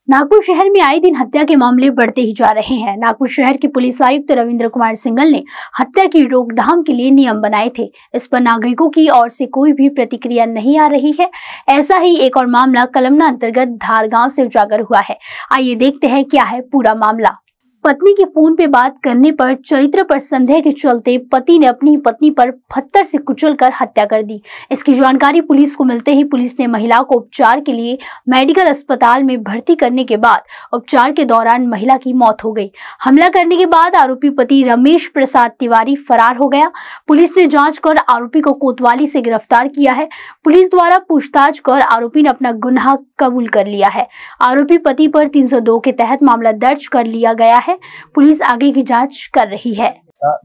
नागपुर शहर में आए दिन हत्या के मामले बढ़ते ही जा रहे हैं। नागपुर शहर के पुलिस आयुक्त रविंद्र कुमार सिंघल ने हत्या की रोकथाम के लिए नियम बनाए थे। इस पर नागरिकों की ओर से कोई भी प्रतिक्रिया नहीं आ रही है। ऐसा ही एक और मामला कलमना अंतर्गत धार गांव से उजागर हुआ है। आइए देखते हैं क्या है पूरा मामला। पत्नी के फोन पे बात करने पर चरित्र पर संदेह के चलते पति ने अपनी पत्नी पर पत्थर से कुचलकर हत्या कर दी। इसकी जानकारी पुलिस को मिलते ही पुलिस ने महिला को उपचार के लिए मेडिकल अस्पताल में भर्ती करने के बाद उपचार के दौरान महिला की मौत हो गई। हमला करने के बाद आरोपी पति रमेश प्रसाद तिवारी फरार हो गया। पुलिस ने जांच कर आरोपी को कोतवाली से गिरफ्तार किया है। पुलिस द्वारा पूछताछ कर आरोपी ने अपना गुनाह कबूल कर लिया है। आरोपी पति पर 302 के तहत मामला दर्ज कर लिया गया है। पुलिस आगे की जांच कर रही है।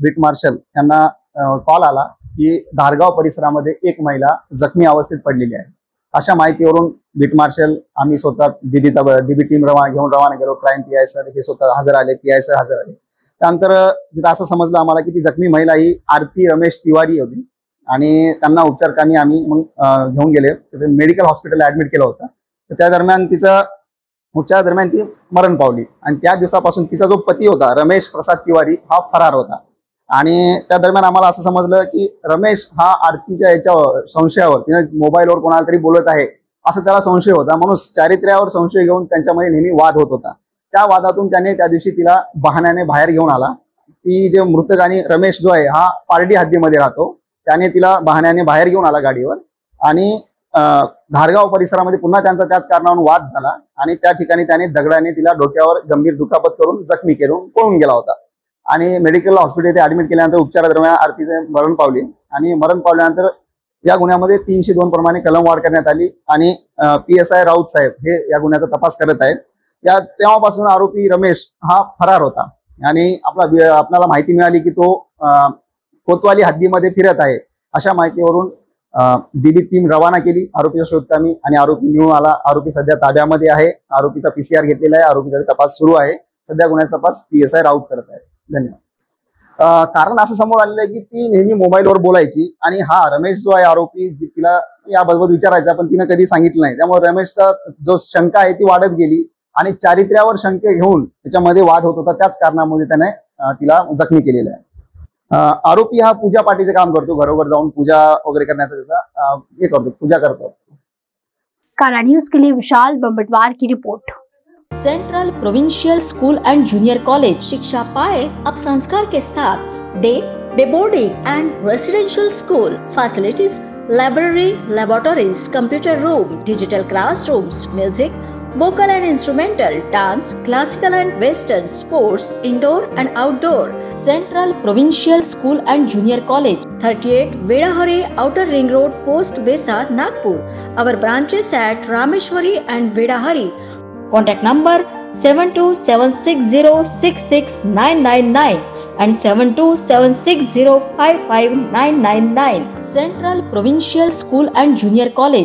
बीट मार्शल यांना कॉल आला की धारगाव परिसरामध्ये एक महिला जखमी अवस्थेत पडलेली आहे। अशा माहितीवरून बीट मार्शल आम्ही स्वतः डीबी टीम रवाना केलो। क्राइम पीआय सर हे स्वतः हजर आले, पीआय सर हजर आले। त्यानंतर तिथं असं समजलं आम्हाला की ती जखमी महिला ही आरती रमेश तिवारी होती आणि त्यांना उपचारकांनी आम्ही मग घेऊन गेले। मेडिकल हॉस्पिटल ऍडमिट केलं होतं। त्या दरम्यान तिचं उपचार दरम्यान ती मरण पावली आणि त्या दिवसापासून तिचा जो पती होता रमेश प्रसाद तिवारी हा फरार होता। आणि त्या दरम्यान आम्हाला असं समजलं की रमेश हा आरतीच्या याच्या संशयावर तिने मोबाईलवर कोणाला तरी बोलत आहे असं त्याला संशय होता। म्हणून चारित्र्यावर संशय घेऊन त्यांच्यामध्ये नेहमी वाद होत होता। त्या वादातून त्याने त्या दिवशी तिला बहाण्याने बाहेर घेऊन आला। ती जे मृतक आणि रमेश जो आहे हा पारडी हद्दीमध्ये राहतो, त्याने तिला बहाण्याने बाहेर घेऊन आला गाडीवर आणि धारगाव परिसरामध्ये पुन्हा त्यांचा त्याच कारणावरून वाद झाला आणि त्या ठिकाणी त्याने दगडाने तिला डोक्यावर गंभीर दुखापत करून जखमी करून पळून गेला होता आणि मेडिकल हॉस्पिटल येथे ऍडमिट केल्यानंतर उपचारादरम्यान आरतीचे मरण पावली आणि मरण पावल्यानंतर या गुन्ह्यामध्ये 302 प्रमाणे कलम वाढ करण्यात आली आणि PSI राऊत साहेब हे या गुन्ह्याचा तपास करत आहेत। या तेव्हापासून आरोपी रमेश हा फरार होता आणि आपल्याला माहिती मिळाली की तो कोतवाली हद्दीमध्ये फिरत आहे। अशा माहितीवरून डीबी टीम रवाना केली आरोपीचा शोध कामी आणि आरोपी मिळून आला। आरोपी सध्या ताब्यामध्ये आहे। आरोपीचा PCR घेतलेला आहे। आरोपीकडे तपास सुरू आहे। सध्या गुन्ह्याचा तपास PSI राऊत करत आहे। धन्यवाद। कारण असं समोर आलेलं आहे की ती नेहमी मोबाईलवर बोलायची आणि हा रमेश जो आहे आरोपी तिला याबाबत विचारायचा पण तिने कधी सांगितलं नाही। त्यामुळे रमेशचा जो शंका आहे ती वाढत गेली आणि चारित्र्यावर शंके घेऊन त्याच्यामध्ये वाद होत होता। त्याच कारणामुळे त्याने तिला जखमी केलेलं आहे। आरोपी हा पूजा पाठीचे काम करतो, घरोघर जाऊन पूजा वगैरे करण्याचा त्याचा हे करतो, पूजा करतो। कारा न्यूज के लिए विशाल बम्बटवार की report. Central provincial school end junior college शिक्षा पाए अब संस्कार के साथ day boarding end residential school facilities, library, laboratories, computer room, digital classrooms, music, vocal and instrumental, dance, classical and western, sports, indoor and outdoor. Central Provincial School and Junior College, 38 Vedahari, Outer Ring Road, Post Besa, Nagpur. Our branches at Rameshwari and Vedahari. Contact number 7276066999 and 7276055999. Central Provincial School and Junior College.